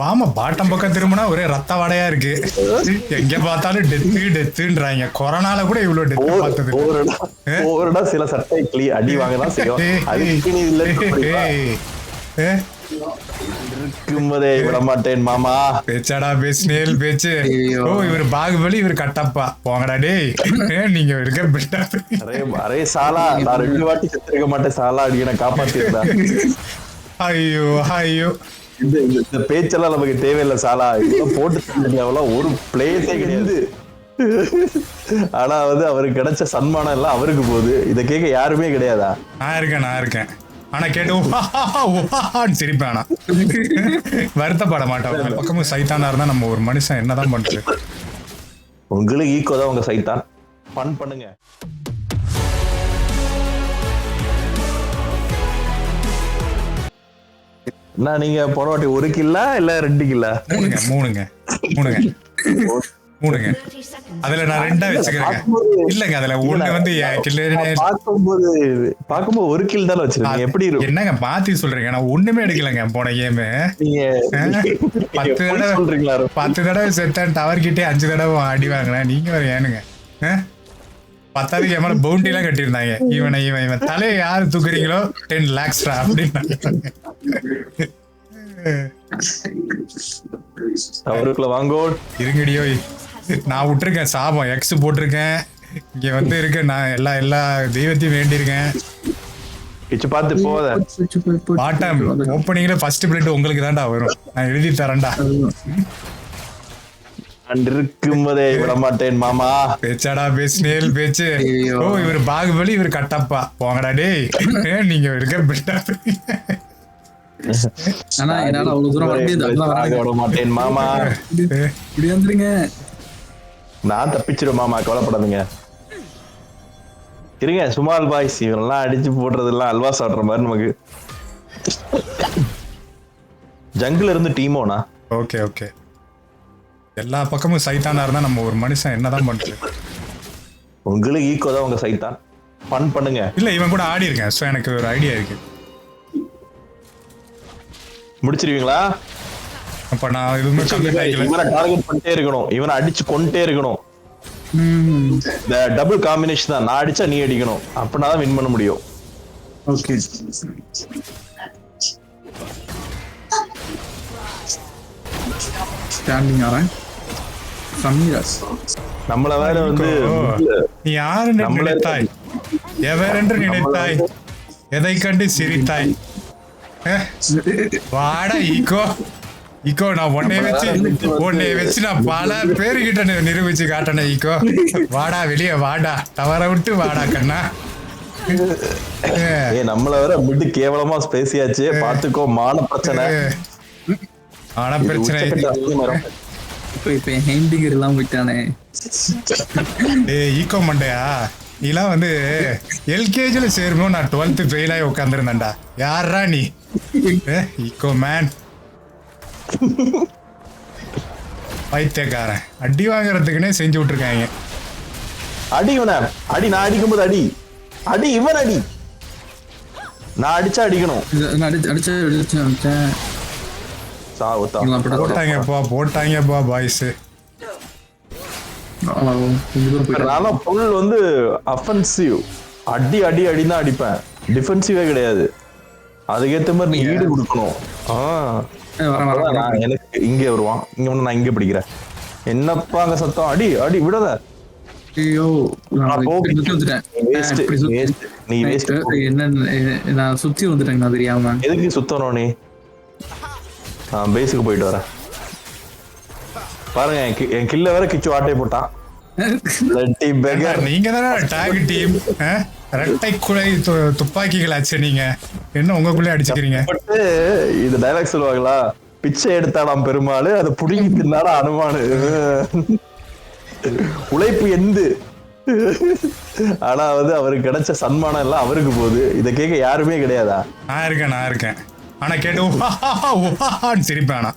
வாமா பாட்டம் பக்கம் திரும்பினா ஒரே ரத்த வாடையா இருக்கு. எங்க பார்த்தாலும் டெத்துன்றாங்க. கொரோனால கூட இவ்வளவு டெத்து பார்த்தது ஒவ்வொருடா சில சட்டை அடி வாங்கதான் செய்யும். அதுக்கு நீ இருக்கும்போதே விட மாட்டேன் மாமா. பேச்சாடா பேசினேல் பேச்சு. ஓ இவர் பாகுபலி இவர் கட்டப்பா போங்கடா டேய். நீங்க இருக்க அரே சாலா நான் 2 வாட்டி செத்துருக்க மாட்டேன் சாலா அடிக்க நான் காப்பாத்திருந்தேன். ஐயோ ஐயோ இந்த பேச்செல்லாம் நமக்கு தேவையில்லை சாலா. இதெல்லாம் போட்டு ஒரு பிளேஸே கிடையாது. ஆனா அவருக்கு கிடைச்ச சன்மானம் எல்லாம் அவருக்கு போகுது. இதை கேட்க யாருமே கிடையாதா? நான் இருக்கேன் ஆனா கேட்டு சிரிப்பேன். ஆனா வருத்தப்பட மாட்டேன். பக்கமும் சைத்தானா இருந்தா நம்ம ஒரு மனுஷன் என்னதான் பண்றது? உங்களுக்கு ஈக்கோ தான் உங்க சைத்தான். ஃபன் பண்ணுங்க. நீங்க போன வாட்டி 1 கில்லா இல்ல 2 கில்லா? மூணுங்க. அதுல நான் 2 வச்சுக்கிறேன். இல்லங்க அதுல 1 பாக்கும்போது 1 கில் தான் வச்சிருக்கீங்க. எப்படி என்னங்க பாத்தி சொல்றீங்க? நான் ஒண்ணுமே எடுக்கலங்க போன கேம். 10 தடவை செத்தேன். டவர் கிட்டே 5 தடவை அடி வாங்கினேன். நீங்க வேற ஏனுங்க 10வது கேமரா பவுண்டி எல்லாம் கட்டியிருந்தாங்க. இவன் தலையை யாரு தூக்குறீங்களோ 10 lakhs அப்படின்னு அவருக்குள்ள வாங்கோ இருங்கடியோ. நான் விட்டுருக்கேன் சாபம் எக்ஸ் போட்டிருக்கேன். இங்க இருக்கு நான் எல்லா தெய்வத்தையும் வேண்டியிருக்கேன். பார்த்து போத பாட்டம் ஓப்பனிங்ல ஃபர்ஸ்ட் பிளட் உங்களுக்கு தான்டா வரும். நான் எழுதி தரேன்டா. இருக்கும்போதே விட மாட்டேன் மாமா. பேச்சாடா பேசினேல் பேச்சு. ஓ இவர் பாகுபலி இவர் கட்டப்பா போங்கடா டேய். நீங்க இருக்க மாட்டேன் மாமா. நான் தப்பிச்சிடும் மாமா, கவலைப்படாதுங்க. இருங்க சுமால் பாய்ஸ் இவரெல்லாம் அடிச்சு போடுறது எல்லாம் அல்வா சாப்பிடுற மாதிரி நமக்கு. ஜங்கிள் இருந்து டீமோனா ஓகே ஓகே. எல்லா பக்கமும் சைத்தானா இருந்தா நம்ம ஒரு மனுஷன் என்னதான் பண்றது? உங்களுக்கு ஈக்கோ தான் உங்க சைத்தான். ஃபன் பண்ணுங்க. இல்ல இவன் கூட ஆடி இருக்கேன். சோ எனக்கு ஒரு ஐடியா இருக்கு. முடிச்சிருவீங்களா? அப்ப நான் இதுமே கம்ப்ளீட் ஆயிக்கல. இவனை டார்கெட் பண்ணிட்டே இருக்கணும். இவனை அடிச்சு கொண்டே இருக்கணும். இந்த டபுள் காம்பினேஷன் தான். நான் அடிச்சா நீ அடிக்கணும். அப்படின்னா தான் வின் பண்ண முடியும். ஓகே ஸ்டாண்டிங் ஆறேன். நம்மள வேற நீ யாரு நினைத்தாய் எவரென்று நினைத்தாய் எதை கண்டு சிரித்தாய்? வாடா ஈகோ நான் உன்னை வச்சு நான் பல பேருகிட்ட நிரூபிச்சு காட்டினேன். ஈகோ வாடா வெளியே வாடா, தவற விட்டு வாடா கண்ணா. நம்மள வேற மிட் கேவலமா பேசியாச்சு. பாத்துக்கோ மான பிரச்சனை. ஈகோ மண்டையா நீலாம் எல்கேஜில சேரும்போது நான் 12th ஃபெயில் ஆகி உட்காந்துருந்தேன்டா. யாரா நீ? ஈகோ மேன் பைத்தியக்காரன். அடி வாங்குறதுக்குன்னே செஞ்சு விட்டுருக்காங்க. அடி இவன அடி. நான் அடிக்கும் போது அடி அடி இவன் அடி. நான் அடிச்சா அடிக்கணும். போட்டாங்கப்பா பாய்ஸ். அஃபென்சிவ் அடி அடி அடிதான் அடிப்பேன். டிஃபென்சிவே கிடையாது. அதுக்கேற்ற மாதிரி நீ ஈடு கொடுக்கணும். எனக்கு இங்கே வருவான். இங்க ஒண்ணு நான் இங்க பிடிக்கிறேன். என்னப்பா அங்க சத்தம்? அடி அடி விடாத. நான் சுத்தி வந்துட்டேன் தெரியாம. எதுக்கு சுத்தணும் நீ? பேஸுக்கு போயிட்டு வரேன். பாருங்க என் கில்ல வேற கிச்சு ஆட்டை போட்டான். நீங்க தானே டாக் டீம். ரெட்டை குலை துப்பாக்கிகள் ஆச்சு. நீங்க என்ன உங்களுக்குள்ளே அடிச்சுக்கிறீங்க? இது டைலாக் சொல்லுவாங்களா? பிச்சை எடுத்தாலாம் பெருமாள், அதை புடுங்கி தின்னாடா அனுமானு. உழைப்பு எந்து. ஆனா அவருக்கு கிடைச்ச சன்மானம் எல்லாம் அவருக்கு போகுது. இதை கேட்க யாருமே கிடையாதா? நான் இருக்கேன் ஆனா கேட்டு சிரிப்பேன். ஆனா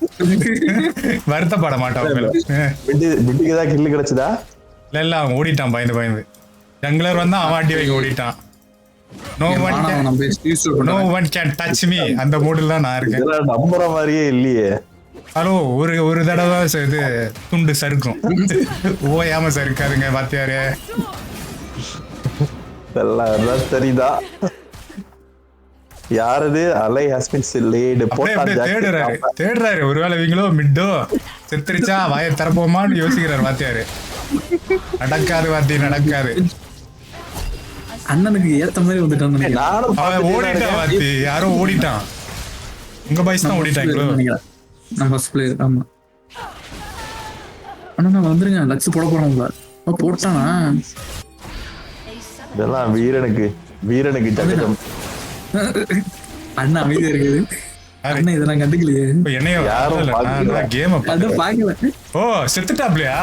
வருத்தப்பட மாட்டேன். பிட்டுக்குதான் கில்லு கிடைச்சதா? இல்ல அவன் ஓடிட்டான் பயந்து. ஜங்கிளர் வந்தா அவன் அடி வைக்க ஓடிட்டான். No one can touch me. அந்த மூடுல தான் நான் இருக்கேன். நம்புற மாதிரியே இல்லையே. ஹலோ ஒரு தடவை இது துண்டு சறுக்கும். ஓயாம சறுக்காதுங்க வாத்தியாரு. எல்லாம் சரிதான். யாரது அலை ஹாஸ்பின் லேடு தேடுறாரு. ஒருவேளை இவங்களோ மிட்டோ செத்துருச்சா வாயை திறப்போமான்னு யோசிக்கிறாரு வாத்தியாரு. நடக்காது வாத்தி, நடக்காது. அண்ணனுக்கு ஏத்த மாதிரி வந்துட்டான். அவன் ஓடிட்டான் வாத்தி, யாரோ ஓடிட்டான். உங்க பாய்ஸ் தான் ஓடிட்டாங்களோ? நம்ம பிளேயர். ஆமா அண்ணா நான் வந்துருங்க, லக்ஸ் போட போறோம்ல. போட்டானா? இதெல்லாம் வீரனுக்கு ஜகதம். அண்ணா அமைதியா இருக்குது. அண்ணா இதெல்லாம் கண்டுக்கலையே. ஓ செத்துட்டாப்லையா?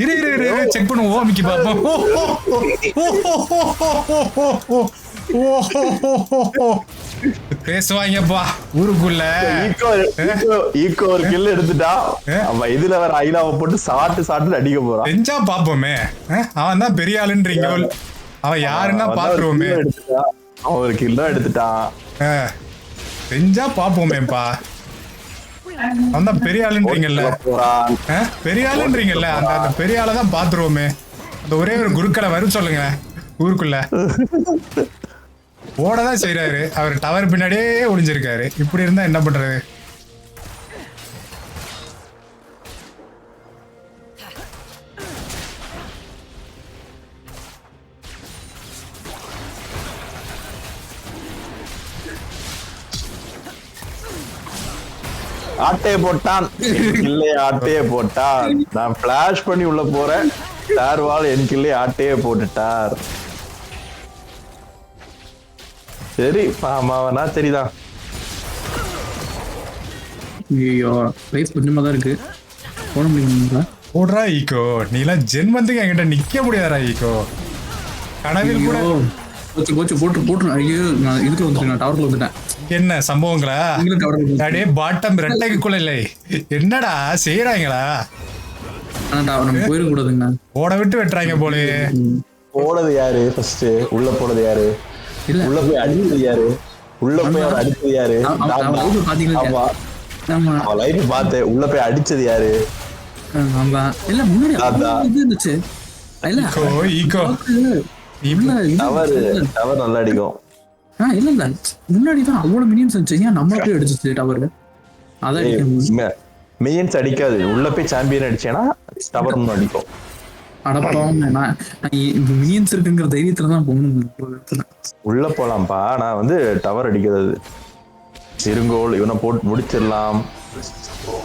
இரு செக் பண்ணுவோம். ஓமிக்கு பாப்போம். பேசுவாங்கப்பா ஊருக்குள்ள. ஈக்கோ ஒரு கில் எடுத்துட்டா அவன் இதுல வேற ஐலாவை போட்டு சாட்டு அடிக்க போறான். செஞ்சா பாப்போமே. அவன் தான் பெரிய ஆளுன்றீங்க. அவன் யாருன்னா பாத்துருவோமே. அவன் ஒரு கில் எடுத்துட்டான். செஞ்சா பாப்போமேப்பா. அவன் தான் பெரிய ஆளுன்றீங்கல்ல. பெரிய ஆளுன்றீங்கல்ல, அந்த பெரிய ஆளை தான் பாத்துருவோமே. அந்த ஒரே ஒரு குருக்களை வரும் சொல்லுங்க ஊருக்குள்ள. ஓடதான் செய்யறாரு. அவர் டவர் பின்னாடியே ஒளிஞ்சிருக்காரு. இப்படி இருந்தா என்ன பண்றது? ஆட்டையை போட்டான். இல்லையே ஆட்டையே போட்டான். நான் பிளாஷ் பண்ணி உள்ள போறேன். டார்வால் என் கில்லே ஆட்டையே போட்டுட்டார். சரி மாமாவனா சரிதான். ஐயோ லைஃப் கொஞ்சமா தான் இருக்கு. போட முடியுங்களா? போடுறா ஈக்கோ. நீலாம் ஜென்மத்துக்கு என்கிட்ட நிக்க முடியாதா ஈக்கோ? கனவில் கூட போட்டு. ஐயோ நான் இதுக்கு வந்துட்டேன். நான் டவர்ல வந்துட்டேன். என்ன சம்பவங்களா? அப்படியே பாட்டம் ரெட்டைக்குள்ள இல்லை. என்னடா செய்யறாங்களா? போயிட கூடாதுங்க. ஓட விட்டு வெட்டுறாங்க போல. போனது யாரு? ஃபர்ஸ்ட் உள்ள போனது யாரு? உள்ள போய் அடிச்சது யாரு? உள்ள போய் அவர் அடிச்சது யாரு? லைஃப் பார்த்தேன். உள்ள போய் அடிச்சது யாரு? இல்ல முன்னாடி இருந்துச்சு. டவர் நல்லா அடிக்கும். இல்ல இல்ல முன்னாடிதான் அவ்வளவு மினியன்ஸ் இருந்துச்சு. ஏன் நம்மள போய் அடிச்சிச்சு டவர்? அதான் மினியன்ஸ் அடிக்காது. உள்ள போய் சாம்பியன் அடிச்சேன்னா டவர் ஒன்னும் அடிக்கும். அடப்பாவும் மினியன்ஸ் இருக்குங்கிற தைரியத்துல தான் போகணும். உள்ள போலாம்ப்பா. நான் வந்து டவர் அடிக்கிறது. இருங்கோல் இவனை போட்டு முடிச்சிடலாம்.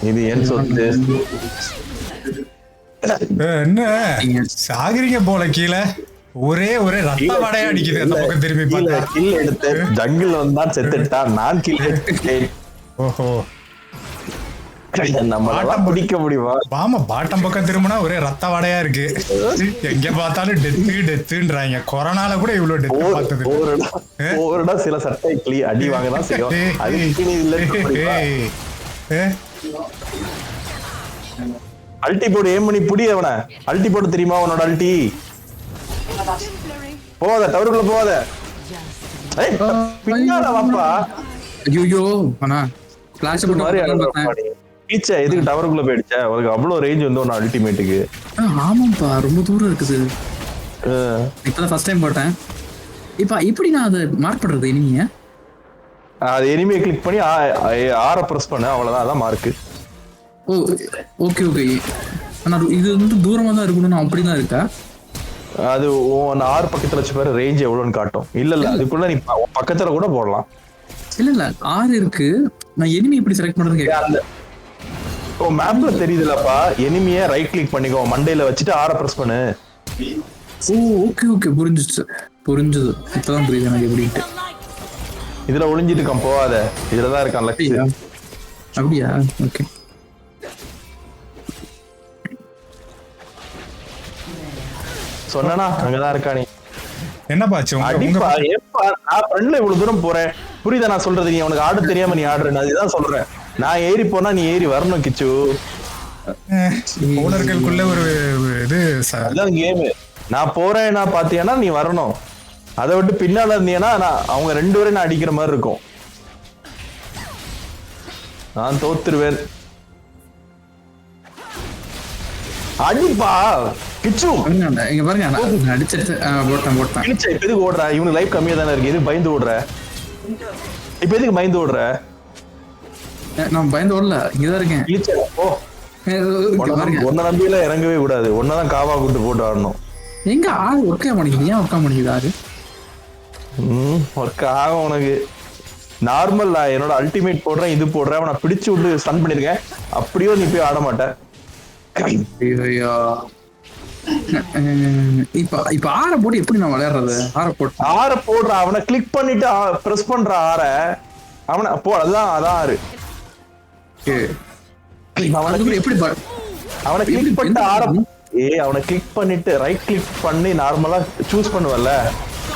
இது ஏன் சொத்து? என்ன சாகுறீங்க போல கீழே. ஒரே ரத்த வடையா அடிக்குது. அந்த பக்கம் திரும்பி பார்த்தா கில் எடுத்து ஜங்கிள் வந்தா செத்துட்டான். நான் கில் எடுத்தேன். ஓஹோ நம்ம பிடிக்க முடியுமா? ஆமா பாட்டம் பக்கம் திரும்பினா ஒரே ரத்த வடையா இருக்கு. எங்க பார்த்தாலும் டெத்துன்றாங்க. கொரோனால கூட இவ்வளவு டெத் பார்த்தது. சில சட்டை கிளி அடி வாங்கதான் செய்யும். அல்டி போடு. ஏம் பண்ணி புடி அவனை. அல்டி போட்டு தெரியுமா அவனோட அல்டி? போவாத டவருக்குள்ள போவாத. பின்னால வாப்பா. ஐயோ அண்ணா ஃபிளாஷ் போட்டு மாதிரி பீச்சா எதுக்கு டவருக்குள்ள போயிடுச்ச? உனக்கு அவ்வளவு ரேஞ்ச் வந்து ஒன்னு அல்டிமேட்டுக்கு. ஆமாப்பா ரொம்ப தூரம் இருக்குது. இப்பதான் ஃபர்ஸ்ட் டைம் போட்டேன். இப்படி நான் அதை மார்க் பண்றது எனிமிய. அது எனிமியை கிளிக் பண்ணி ஆர பிரஸ் பண்ண அவ்வளவுதான். அதான் மார்க். ஓ ஓகே ஓகே. ஆனா இது வந்து தூரமா தான் இருக்கணும். அப்படிதான் இருக்கா? அது ஆறு பக்கத்துல வச்சு பாரு ரேஞ்ச் எவ்வளவுன்னு காட்டும். இல்ல அதுக்குள்ள நீ பக்கத்துல கூட போடலாம். இல்ல 6 இருக்கு. நான் எனிமி எப்படி செலக்ட் பண்றது கேக்குறேன். ஓ மேப்ல தெரியுதுலப்பா. எனிமியை ரைட் கிளிக் பண்ணிக்கோ. மண்டையில வச்சுட்டு ஆர பிரஸ் பண்ணு. ஓ ஓகே ஓகே புரிஞ்சுது. இப்பதான் புரியுது எனக்கு எப்படின்ட்டு. இதுல ஒளிஞ்சிட்டு இருக்கான். போவாத. இதுலதான் இருக்கான் லக்ஷ்யா. அப்படியா? ஓகே. சொன்னா அங்கதான் இருக்கா. நீ என்னப்பா ஆச்சு? நான் ஃப்ரெண்ட்ல இவ்வளவு தூரம் போறேன். புரியுதா நான் சொல்றது? நீ உனக்கு ஆட தெரியாம நீ ஆடுற. அதுதான் சொல்றேன். நான் ஏறி போனா நீ ஏறி வரணும் கிச்சு. ஓனர்களுக்குள்ள ஒரு இது அதான் கேம். நான் போறேன் நான் பாத்தியானா நீ வரணும். அதை விட்டு பின்னால இருந்தீங்கன்னா அவங்க 2 பேரும் நான் அடிக்கிற மாதிரி இருக்கும். நான் தோத்துருவேன். அடிப்பா கிச்சு. இங்க பாருங்க நான் அடிச்சிட்டு போட்டேன். கிழிச்ச இப்ப எதுக்கு ஓடுற? இவனுக்கு லைஃப் கம்மியா தானே இருக்கு, எதுக்கு பயந்து ஓடுற? இப்ப எதுக்கு பயந்து ஓடுற? நான் பயந்து ஓடல, இங்கதான் இருக்கேன். கிழிச்ச ஓ பாருங்க ஒன்ன நம்பியெல்லாம் இறங்கவே கூடாது, ஒன்னதான் காவா கூட்டு போட்டு ஆடணும். எங்க ஆள் ஒர்க்கே பண்ணிக்குது, ஏன் ஒர்க்கா பண்ணிக்குது ஆறு? ஒர்க் ஆகும் உனக்கு. நார்மல் என்னோட அல்டிமேட் போடுறேன், இது போடுறேன், நான் பிடிச்சு விட்டு ஸ்டன் பண்ணிருக்கேன், அப்படியோ நீ போய் ஆட மாட்டேன். ஐயோ இப்ப ஆற போட்டு எப்படி நான் விளையாடுறது? ஆற போடுற அவனை கிளிக் பண்ணிட்டு பிரஸ் பண்ற ஆற அவனை போ, அதான் ஆறு. அவனை கிளிக் பண்ணிட்டு ஆற அவனை கிளிக் பண்ணிட்டு ரைட் கிளிக் பண்ணி நார்மலா சூஸ் பண்ணுவல்ல.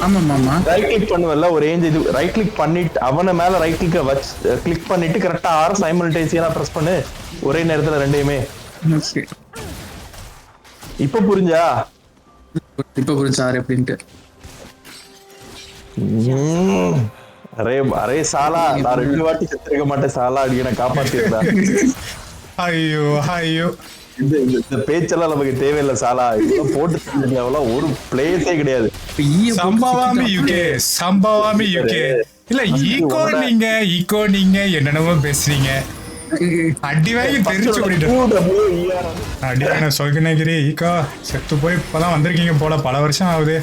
ஆமா ரைட் கிளிக் பண்ணுவல்ல ஒரு ரேஞ்ச், இது ரைட் கிளிக் பண்ணிட்டு அவன மேல ரைட் கிளிக்க வச்சு கிளிக் பண்ணிட்டு கரெக்டா ஆற சைமல்டேனியஸா பிரஸ் பண்ணு ஒரே நேரத்துல ரெண்டையுமே. இப்ப புரிஞ்சா ஆறு எப்படின்ட்டு. அரே அரே சாலா, நான் 2 வாட்டி செத்துருக்க மாட்டேன் சாலா, அடி என்ன காப்பாத்திருந்தா. ஐயோ ஐயோ இந்த பேச்செல்லாம் நமக்கு தேவையில்லை சாலா, இதெல்லாம் போட்டு ஒரு பிளேஸே கிடையாது. சம்பவாமி யூகே இல்ல ஈகோ நீங்க என்னென்னவோ பேசுறீங்க. அடி வாங்கி தெரிஞ்சு அடி வாங்க சொல்கிறேன். ஈகோ செத்து போய் இப்பதான் வந்திருக்கீங்க போல, பல வருஷம் ஆகுது.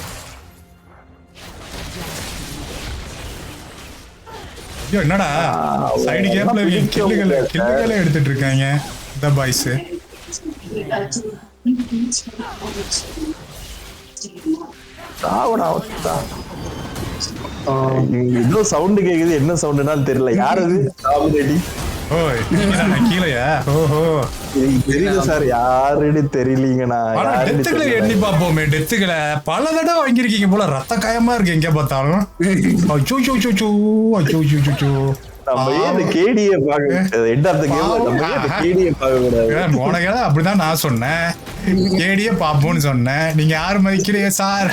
ஐயோ என்னடா சைடு கேப்ல கில்லுகளை எடுத்துட்டு இருக்காங்க இந்த பாய்ஸ். இன்னும் சவுண்ட் கேக்குது, என்ன சவுண்ட்னாலும் தெரியல. யாரு அது? கீழையா? ஓஹோ தெரியல சார், யாருன்னு தெரியலீங்கண்ணா. டெத்துகளை எண்ணி பாப்போமே. டெத்துகளை பல தடவை வாங்கிருக்கீங்க போல, ரத்த காயமா இருக்கு எங்க பார்த்தாலும். அப்படிதான் நான் சொன்னேன், கேடிய பாப்போம்னு சொன்னேன். நீங்க யாரு மதிக்கிறீங்க சார்?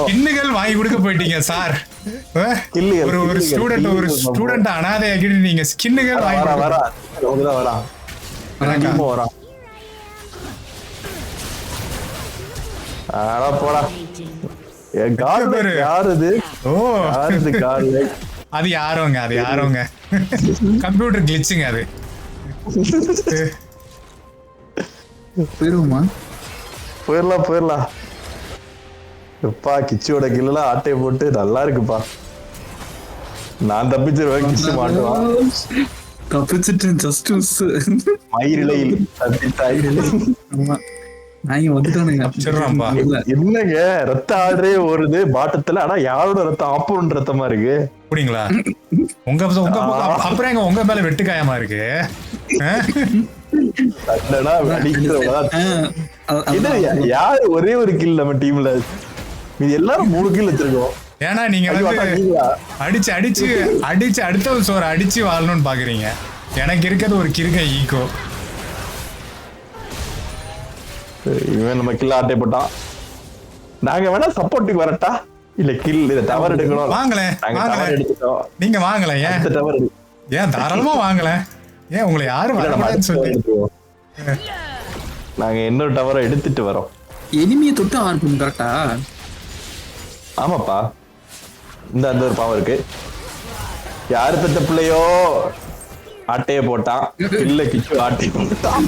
கிண்ணுகள் வாங்கி கொடுக்க போயிட்டீங்க சார். ஒரு ஸ்டூடெண்ட் அனாதையாக்கிட்டு நீங்க ஸ்கின்னுகள் வாங்கி போடா. அது யாரோங்க கம்ப்யூட்டர் கிளிச்சுங்க அது. போயிடலாம். எப்பா கிச்சியோட கில்லாம் ஆட்டையை போட்டு நல்லா இருக்குப்பா. நான் தப்பிச்சிருவேன், கிச்சு மாட்டுவான். தப்பிச்சிட்டேன் ஜஸ்ட் மிஸ். மயிரிலையில் என்னங்க ரத்த ஆடுறே வருது பாட்டத்துல, ஆனா யாரோட ரத்தம் ஆப்போன் ரத்தமா இருக்கு அப்படிங்களா? அப்புறம் உங்க மேல வெட்டுக்காயமா இருக்கு. யாரு ஒரே ஒரு கில் நம்ம டீம்ல, இது எல்லாரும் 3 கில் வச்சிருக்கோம். ஏன்னா நீங்க அடிச்சு அடுத்த சோறு அடிச்சு வாழணும்னு பாக்குறீங்க. எனக்கு இருக்கிறது ஒரு கிறுக்க ஈகோ. இவன் நம்ம கில் ஆட்டை போட்டான். நாங்க வேணா சப்போர்ட்டுக்கு வரட்டா? இல்ல கில் இத டவர் எடுக்கணும். வாங்களேன் நீங்க வாங்களேன். ஏன் தாராளமா வாங்களேன். ஏன் உங்களை யாரும் வரமாட்டேன்னு சொல்லி நாங்க இன்னொரு டவரை எடுத்துட்டு வரோம். எனிமியை தொட்டு ஆர்ப்போம் கரெக்டா? ஆமாப்பா, இந்த அந்த ஒரு பவர் இருக்கு. யாரு பெத்த பிள்ளையோ ஆட்டைய போட்டான், இல்ல கிச்சு ஆட்டையை போட்டான்.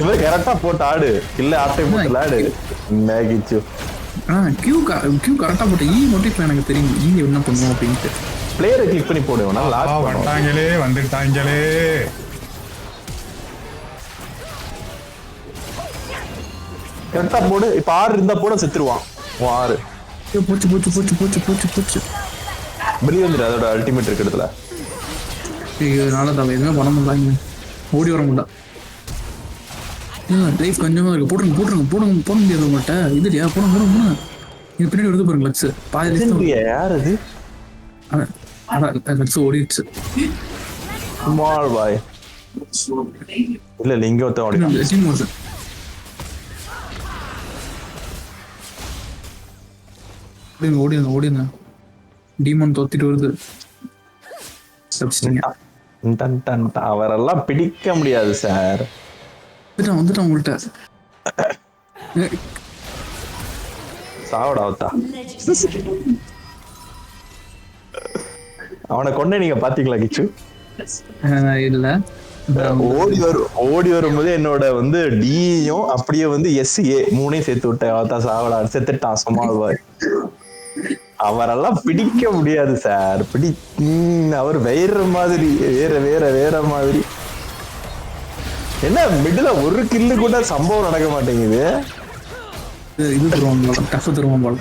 இவன் கரெக்டா போட்டு ஆடு, இல்ல ஆட்டையை போட்டு ஆடு. கிச்சு கியூ கரெக்டா போட்டு ஈ மட்டும் எனக்கு தெரியும் ஈ என்ன பண்ணுவோம் அப்படின்ட்டு. பிளேயரை கிளிக் பண்ணி போடுவேன். வந்துட்டாங்களே கரெக்டா போடு. இப்ப 6 இருந்தா போட செத்துருவான். 6 போச்சு வெளியே வந்துடு. அதோட அல்டிமேட் இருக்கு இடத்துல. எதுவுமே பண்ண முடியல, ஓடி வர முடியல. லைஃப் கொஞ்சமா இருக்கு. போட முடியாது உங்கள்கிட்ட. இதுலையா போட இது பின்னாடி வருது பாருங்க லக்ஸ். பாதி யார் அது? லக்ஸ் ஓடிடுச்சு. பாய் இல்ல இங்க ஒருத்தன் ஓடிடுங்க. டீமன் தொத்திட்டு வருது. அவரெல்லாம் பிடிக்க முடியாது சார். வந்துட்டான் உங்கள்கிட்ட. சாவடாவத்தா அவனை கொண்டே நீங்க பாத்தீங்களா கிச்சு? இல்ல ஓடி வரும்போது என்னோட வந்து டியும் அப்படியே வந்து எஸ்ஏ 3 சேர்த்து விட்டேன். அவத்தா சாவடா செத்துட்டான் சும்மா. அவரெல்லாம் பிடிக்க முடியாது சார். அவர் வேற மாதிரி வேற மாதிரி. என்ன மிடில் ஒரு கில்லு கூட சம்பவம் நடக்க மாட்டேங்குது. இது தருவோம் போல.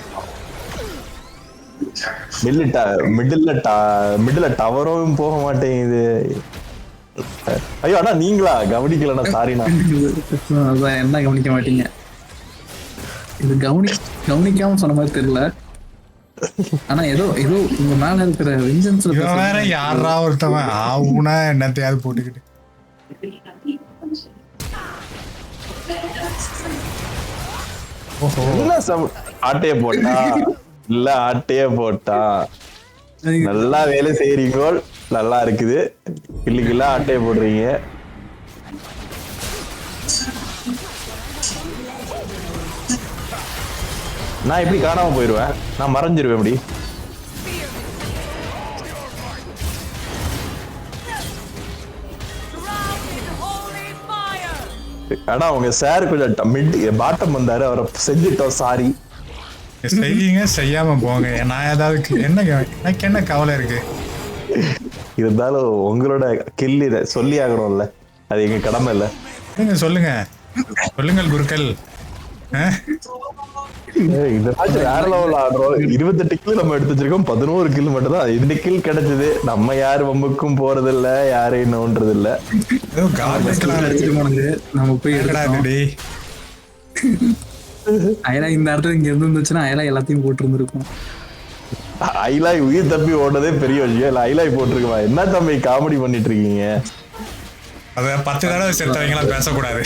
மிடில் டவரும் போக மாட்டேங்குது. ஐயோ அண்ணா நீங்களா கவனிக்கலண்ணா, சாரிண்ணா. அதான் என்ன கவனிக்க மாட்டீங்க. இது கவனிக்காம சொன்ன மாதிரி தெரியல. ஆனா ஏதோ உங்க மேல இருக்கிற வெஞ்சன்ஸ்ல வேற யாரா ஒருத்தவன் ஆவுனா என்னத்தையாவது போட்டுக்கிட்டு. ஆட்டைய போட்டா நல்லா வேலை செய்யறீங்க, நல்லா இருக்குது. கில்லுக்கில்ல ஆட்டைய போடுறீங்க. நான் எப்படி காணாம போயிருவேன்? நான் மறைஞ்சிருவேன் எப்படி? ஆனா உங்க சார் கொஞ்சம் மிட் பாட்டம் வந்தாரு, அவரை செஞ்சுட்டோம். சாரி. செய்வீங்க, செய்யாம போங்க. நான் ஏதாவது எனக்கு என்ன கவலை இருக்கு? இருந்தாலும் உங்களோட கில் இதை சொல்லி ஆகணும்ல, அது எங்க கடமை இல்ல. நீங்க சொல்லுங்கள் குருக்கள். இந்த மேட்ச் வேற லெவல் ஆடுறோம். 28 கில் நம்ம எடுத்து வச்சிருக்கோம், 11 கில் மட்டும் தான். 2 கில் கிடைச்சது. நம்ம யாரு வம்புக்கும் போறது இல்ல, யாரையும் நோன்றது இல்ல. நம்ம போய் அயலா இந்த இடத்துல இங்க இருந்துச்சுன்னா அயலா எல்லாத்தையும் போட்டு இருந்திருக்கும். ஐலாய் உயிர் தப்பி ஓடுறதே பெரிய விஷயம் இல்ல. ஐலாய் போட்டிருக்குமா? என்ன தம்பி காமெடி பண்ணிட்டு இருக்கீங்க? அத 10 தடவை செத்தவங்க பேசக்கூடாது.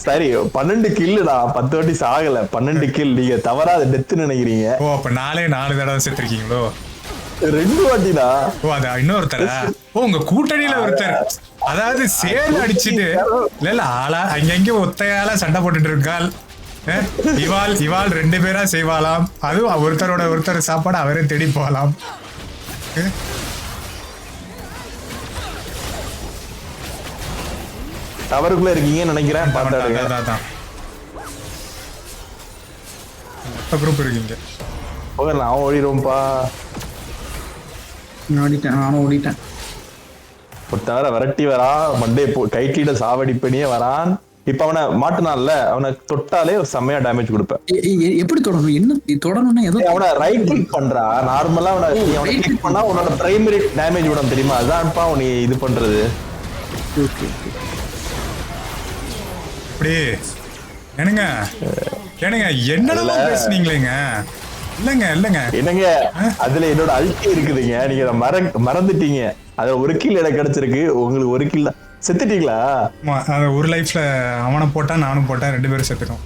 சரி 12 கில்லுடா, 10 வாட்டி சாகல. 12 கில். நீங்க தவறா அதை டெத்து நினைக்கிறீங்க. ஓ அப்ப 4 தடவை செத்துருக்கீங்களோ? 2 வாட்டிடா. ஓ அது இன்னொருத்தர. ஓ உங்க கூட்டணியில ஒருத்தர், அதாவது சேல் அடிச்சுட்டு இல்ல ஆளா அங்கங்க ஒத்தையால சண்டை போட்டுட்டு இருக்காள். இவாள் 2 பேரா செய்வாளாம். அதுவும் ஒருத்தர் சாப்பாடு அவரே தேடி போகலாம். டவருக்குள்ள இருக்கீங்கன்னு நினைக்கிறேன். குரூப் இருக்கீங்க. நான் ஓடிடுவோம்ப்பா. ஓடிட்டேன். ஒருத்தவர விரட்டி வரா, மண்டே கைட்லீட சாவடிப்பணியே வரான். இப்ப அவனை மாட்டுனான்ல, அவனை தொட்டாலே ஒரு செம்மையா டேமேஜ் கொடுப்பேன். எப்படி தொடரணும்? என்ன தொடரணும்னா ஏதோ அவனை ரைட் கிளிக் பண்றா. நார்மலா அவனை கிளிக் பண்ணா உன்னோட பிரைமரி டேமேஜ் விடும் தெரியுமா? அதான்ப்பா நீ இது பண்றது. அப்படி என்னங்க என்னடா பேசுனீங்களேங்க? இல்லங்க என்னங்க அதுல என்னோட அல்டி இருக்குதுங்க. நீங்க மறந்துட்டீங்க. அதுல ஒரு கில் எனக்கு கிடைச்சிருக்கு, உங்களுக்கு ஒரு கில். செத்துட்டீங்களா? ஒரு லைஃப்ல அவனை போட்டா நானும் போட்டேன், 2 பேரும் செத்துட்டோம்.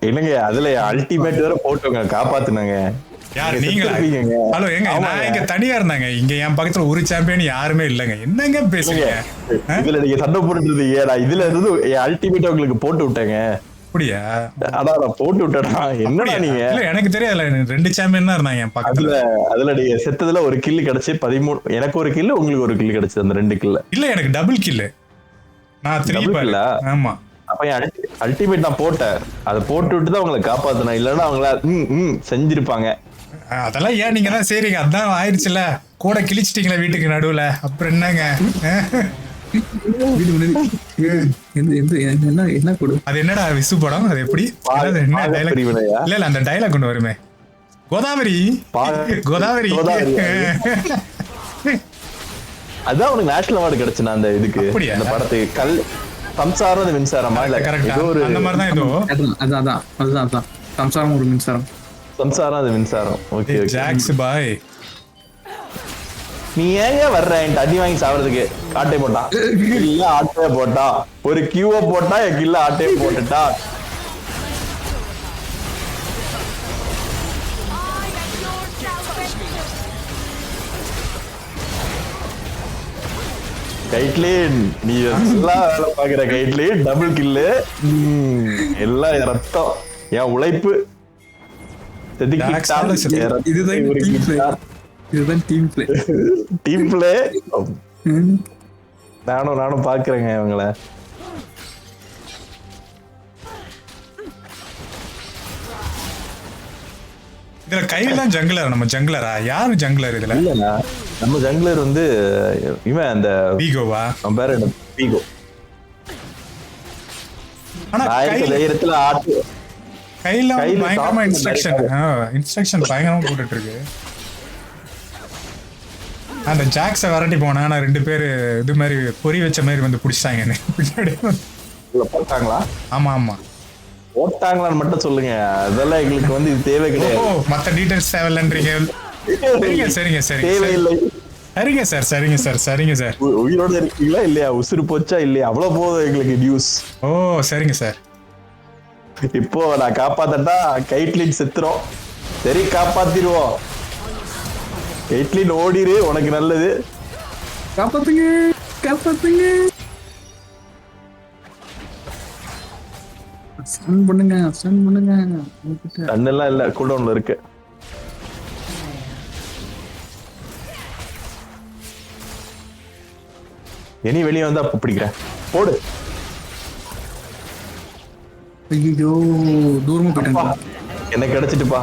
என்னங்க அதுல அல்டிமேட் வேற போட்டோங்க, காப்பாத்துனாங்க. யாரு நீங்களா? ஹலோ ஏங்க, நான் இங்க தனியா இருந்தாங்க. இங்க என் பக்கத்துல ஒரு சாம்பியன் யாருமே இல்லங்க. என்னங்க பேசுறீங்க? இதுல நீங்க சண்டை போட்டுட்டு இருந்தீங்க, நான் இதுல இருந்து அல்டிமேட் உங்களுக்கு போட்டு விட்டேங்க. அப்படியா? அதான் நான் போட்டு விட்டேனா? என்னடா நீங்க? இல்ல எனக்கு தெரியாதுல, 2 சாம்பியன் தான் இருந்தாங்க என் பக்கத்துல. அதுல நீங்க செத்ததுல ஒரு கில் கிடைச்சு 13. எனக்கு ஒரு கில், உங்களுக்கு ஒரு கில் கிடைச்சது. அந்த 2 கில்ல இல்ல எனக்கு டபுள் கில். நான் 3 இல்ல. ஆமா. அப்ப அல்டிமேட் நான் போட்டேன். அதை போட்டு விட்டு தான் உங்களை காப்பாத்தினேன். இல்லன்னா அவங்கள செஞ்சிருப்பாங்க. அதெல்லாம் ஏன் நீங்க தான் செய்றீங்க? அதான் ஆயிடுச்சுல, கூட கிழிச்சிட்டீங்களா வீட்டுக்கு நடுவுல. அப்புறம் என்னங்க? என்ன கொடு? அது என்னடா விசு படம்? அது எப்படி? இல்ல அந்த டைலாக் கொண்டு வருமே, கோதாவரி. அதான் உனக்கு நேஷனல் அவார்டு கிடைச்சுனா அந்த இதுக்கு, அந்த படத்துக்கு. சம்சாரம் மின்சாரமா? இல்ல அந்த மாதிரி தான். இதோ அதுதான் சம்சாரம் ஒரு மின்சாரம். சம்சாரம் அது மின்சாரம். ஓகே ஜாக்ஸ் பாய். நீ ஏங்க வர்ற என்கிட்ட அடி வாங்கி சாவறதுக்கு? ஆட்டை போட்டான் இல்ல, ஆட்டையை போட்டா. ஒரு கியூவை போட்டா என் கில்ல ஆட்டையை போட்டுட்டா. கைட்லின் நீ எல்லாம் வேலை பாக்குற கைட்லின் டபுள் கில்லு எல்லாம் ரத்தம் என் உழைப்பு இதுதான் டீம் பிளே. டீம் பிளே நானும் பாக்குறேங்க இவங்கள. இதுல கையில தான் ஜங்கிளர். நம்ம ஜங்கிளரா? யாரு ஜங்கிளர் இதுல? இல்லண்ணா நம்ம ஜங்கிளர் வந்து இவன் அந்த பீகோவா? அவன் பேரு என்ன? பீகோ. ஆனா தைரியத்துல ஆட்டு கையில பயங்கரமா இன்ஸ்ட்ரக்ஷன் பயங்கரமா போட்டுட்டு இருக்கு. அந்த ஜாக்ஸ விரட்டி போனா ஆனா 2 பேரு இது மாதிரி பொறி வச்ச மாதிரி வந்து புடிச்சிட்டாங்க பின்னாடி. போட்டாங்களா? ஆமா ஆமா போட்டாங்களான்னு மட்டும் சொல்லுங்க. அதெல்லாம் எங்களுக்கு வந்து இது தேவை கிடையாது. மத்த டீடைல்ஸ் தேவையில்லைன்றீங்க. சரிங்க தேவையில்லை. சரிங்க சார் சரிங்க சார். உயிரோட இருக்கீங்களா இல்லையா? உசுறு போச்சா இல்லையா? அவ்வளவு போதும் எங்களுக்கு நியூஸ். ஓ சரிங்க சார். இப்போ நான் காப்பாத்தட்டா கைட்லின் செத்துறோம். சரி காப்பாத்திடுவோம். கைட்லின் ஓடிரு, உனக்கு நல்லது. காப்பாத்துங்க. ஸ்டன் பண்ணுங்க. கண்ணெல்லாம் இல்ல, கூல்டவுன்ல இருக்கு. இனி வெளியே வந்தா பிடிக்கிறேன். போடு. ஐயோ தூரமா போயிட்டாங்க. எனக்கு கிடைச்சிட்டுப்பா.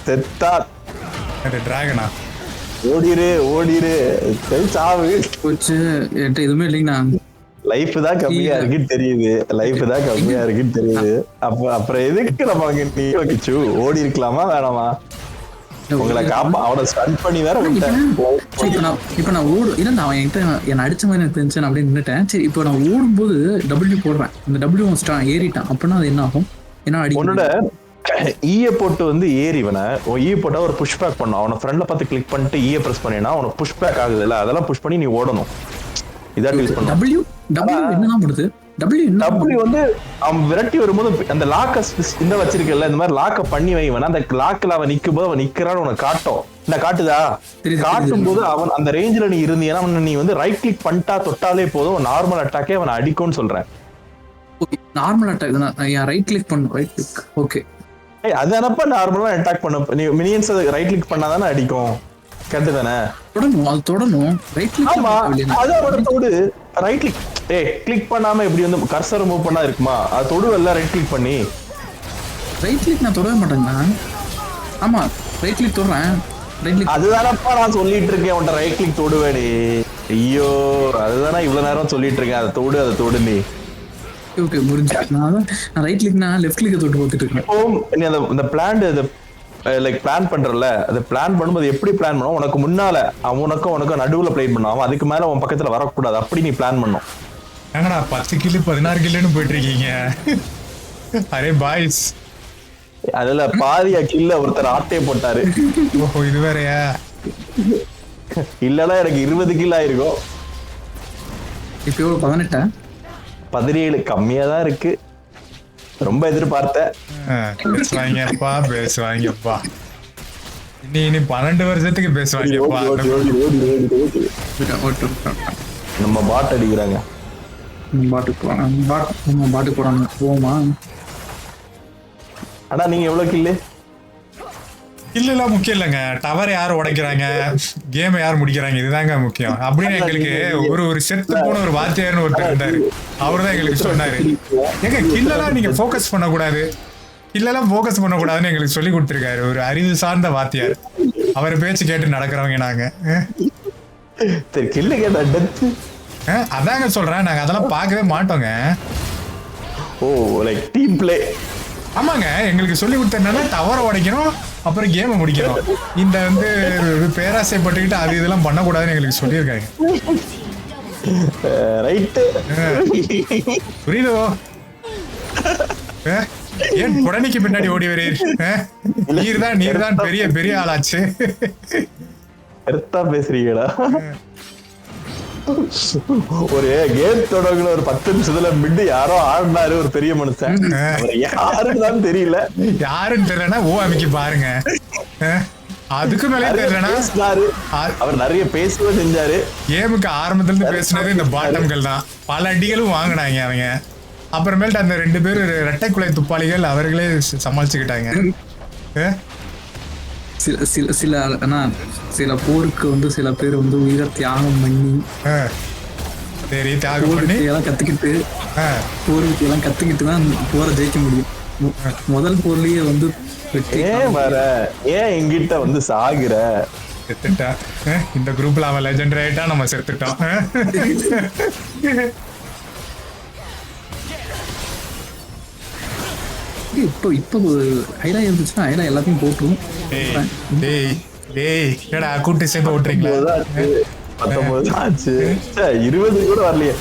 செத்தான். டிராகனா ஓடிரு சாவு போச்சு. என்கிட்ட எதுவுமே இல்லைங்கண்ணா. லைஃப் தான் கம்மியா இருக்குன்னு தெரியுது. அப்புறம் எதுக்கு நம்ம அங்க நீச்சு ஓடி இருக்கலாமா வேணாமா? உங்களை அவனை ஸ்டன் பண்ணி வேற இப்ப நான் இல்ல அவன் என்கிட்ட என்ன அடிச்ச மாதிரி எனக்கு தெரிஞ்சு அப்படியே நின்னுட்டேன். சரி இப்போ நான் ஓடும்போது டபிள்யூ போடுறேன். அந்த டபிள்யூ ஏறிட்டான் அப்படின்னா அது என்ன ஆகும்? என்ன உன்னோட ஈய போட்டு வந்து ஏறிவன ஈய போட்டா ஒரு புஷ் பேக் பண்ணும். அவனை ஃப்ரெண்ட்ல பார்த்து கிளிக் பண்ணிட்டு ஈய பிரஸ் பண்ணினா அவனுக்கு புஷ் பேக் ஆகுது இல்ல, அதெல்லாம் புஷ் பண்ணி நீ ஓடணும். இதான் யூஸ் பண்ணணும். டபிள்யூ என்னதான் பண்ணுது? டபிள்யூ வந்து அவன் விரட்டி வரும்போது அந்த லாக்க இந்த வச்சிருக்கல, இந்த மாதிரி லாக்க பண்ணி வைவன அந்த லாக்ல அவன் நிக்கும் போது அவன் நிக்கிறான்னு உனக்கு காட்டும். என்ன காட்டுதா? காட்டும் போது அவன் அந்த ரேஞ்சில நீ இருந்தீங்கன்னா அவன் நீ வந்து ரைட் கிளிக் பண்ணிட்டா தொட்டாலே போதும் நார்மல் அட்டாக்கே அவனை அடிக்கும்னு சொல்றேன். நார்மல் அட்டாக் தான். ரைட் கிளிக் பண்ணு. Right click okay. அதானப்பா நார்மலா அட்டாக் பண்ண. நீ மினியன்ஸ் ரைட் கிளிக் பண்ணாதானே அடிக்கும். கரெக்ட் தானே? தொடணும். Right click. ஆமா அதோட தொடு. ரைட் கிளிக் கிளிக் பண்ணாம எப்படி வந்து கர்சர் மூவ் பண்ணா இருக்குமா? அது தொடுவல்ல ரைட் கிளிக் பண்ணி. ரைட் கிளிக் நான் தொடவே மாட்டேங்கண்ணா. ஆமா ரைட் கிளிக் தொடுறேன். ரைட் கிளிக் அதுதானப்பா நான் சொல்லிட்டு இருக்கேன். உன்ட்ட ரைட் கிளிக் தொடுவேடி. ஐயோ அதுதானே இவ்வளவு நேரம் சொல்லிட்டு இருக்கேன். அதை தொடு நீ. ஓகே முடிஞ்சு. நான் ரைட் கிளிக்னா லெஃப்ட் கிளிக் தொட்டு பார்த்துட்டு இருக்கேன். நீ அந்த பிளான் லைக் பிளான் பண்றல, அது பிளான் பண்ணும்போது எப்படி பிளான் பண்ணுவோம்? உனக்கு முன்னால உனக்கும் நடுவுல பிளான் பண்ணுவோம். அதுக்கு மேல உன் பக்கத்துல வரக்கூடாது. அப்படி நீ பிளான் பண்ணும். ஏங்கடா 10 கில்லு 16 கில்லுன்னு போயிட்டு இருக்கீங்க. அரே பாய்ஸ், அதுல பாதியா கில்ல ஒருத்தர் ஆட்டே போட்டாரு. ஓஹோ இது வேறயா? இல்லனா எனக்கு 20 கில் ஆயிருக்கும். இப்போ 18 17 கம்மியா தான் இருக்கு. ரொம்ப எதிர்பார்த்தேன். பேசுவாங்கப்பா. இனி 12 வருஷத்துக்கு பேசுவாங்கப்பா. நம்ம பாட் அடிக்கிறாங்க. பாட்டுக்கு போறாங்க. போமா. ஆனா நீங்க எவ்வளவு கில்லு? இல்லலாம் முக்கியம் இல்லைங்க. டவர் யார் உடைக்கிறாங்க, கேம் யார் முடிக்கிறாங்க, இதுதாங்க முக்கியம். அப்படின்னு எங்களுக்கு ஒரு செத்து போன ஒரு வாத்தியார்னு ஒருத்தர் இருந்தாரு. அவரு தான் எங்களுக்கு சொன்னாரு, ஏங்க கில்லெல்லாம் நீங்க ஃபோக்கஸ் பண்ணக்கூடாது, கில்லெல்லாம் ஃபோக்கஸ் பண்ணக்கூடாதுன்னு எங்களுக்கு சொல்லி கொடுத்துருக்காரு ஒரு அறிவு சார்ந்த வாத்தியார். அவர் பேச்சு கேட்டு நடக்கிறவங்க நாங்க. அதாங்க சொல்றேன், நாங்க அதெல்லாம் பார்க்கவே மாட்டோங்க. ஓ லைக் டீம் பிளே. ஆமாங்க, எங்களுக்கு சொல்லி கொடுத்தா டவரை உடைக்கணும், அப்புறம் கேமை முடிக்கணும். இந்த வந்து பேராசைப்பட்டுக்கிட்டு அது இதெல்லாம் பண்ணக்கூடாதுன்னு எங்களுக்கு சொல்லியிருக்காங்க. புரியுதோ? ஏன் புடனைக்கு பின்னாடி ஓடி வரீர்? நீர் தான் பெரிய பெரிய ஆளாச்சு. பேசுறீங்களா? ஒரு கேம் தொடங்குன ஒரு 10 நிமிஷத்துல மிட் யாரோ ஆடினாரு ஒரு பெரிய மனுஷன். யாருன்னு தெரியல. யாருன்னு தெரியலன்னா ஓ அமைக்கு பாருங்க. அதுக்கு மேலே நிறைய தெரியலனா பேசினாரு. அவர் நிறைய பேசவும் செஞ்சாரு. கேமுக்கு ஆரம்பத்துல இருந்து பேசுனது இந்த பாட்டம்கள் தான். பல அடிகளும் வாங்கினாங்க அவங்க. அப்புறமேல்ட்டு அந்த 2 பேர் இரட்டை குலை துப்பாளிகள் அவர்களே சமாளிச்சுக்கிட்டாங்க. சில சில சில ஆனா சில போருக்கு வந்து சில பேர் வந்து உயிரை தியாகம் பண்ணி சரி தியாகம் பண்ணி எல்லாம் கத்துக்கிட்டு போர் எல்லாம் கத்துக்கிட்டு தான் போரை ஜெயிக்க முடியும். முதல் போர்லயே வந்து ஏன் வர ஏன் எங்கிட்ட வந்து சாகுற செத்துட்டா. இந்த குரூப்ல அவன் லெஜெண்டரி ஆயிட்டா நம்ம செத்துட்டோம். இப்போ இப்போ ஐடா இருந்துச்சுன்னா ஐடா எல்லாத்தையும் போட்டுரும். டேய் என்னடா கூட்டி சேர்ந்து ஓட்டுறீங்களா? 19 ஆச்சு. 20 கூட வரலையே.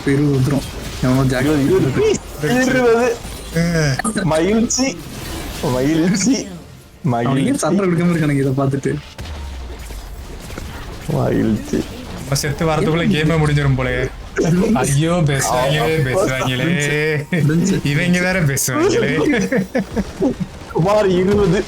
20 வந்துரும். 20 மகிழ்ச்சி மகிழ்ச்சி மகிழ்ச்சி சண்டை கொடுக்காம இருக்கானுங்க இதை பார்த்துட்டு. மகிழ்ச்சி. செத்து வரதுக்குள்ள கேமே முடிஞ்சிடும் போல. ஐயோ பேசுவாங்களே பெஞ்சு. இவங்க வேற பேசுவாங்களே. சுமார் 20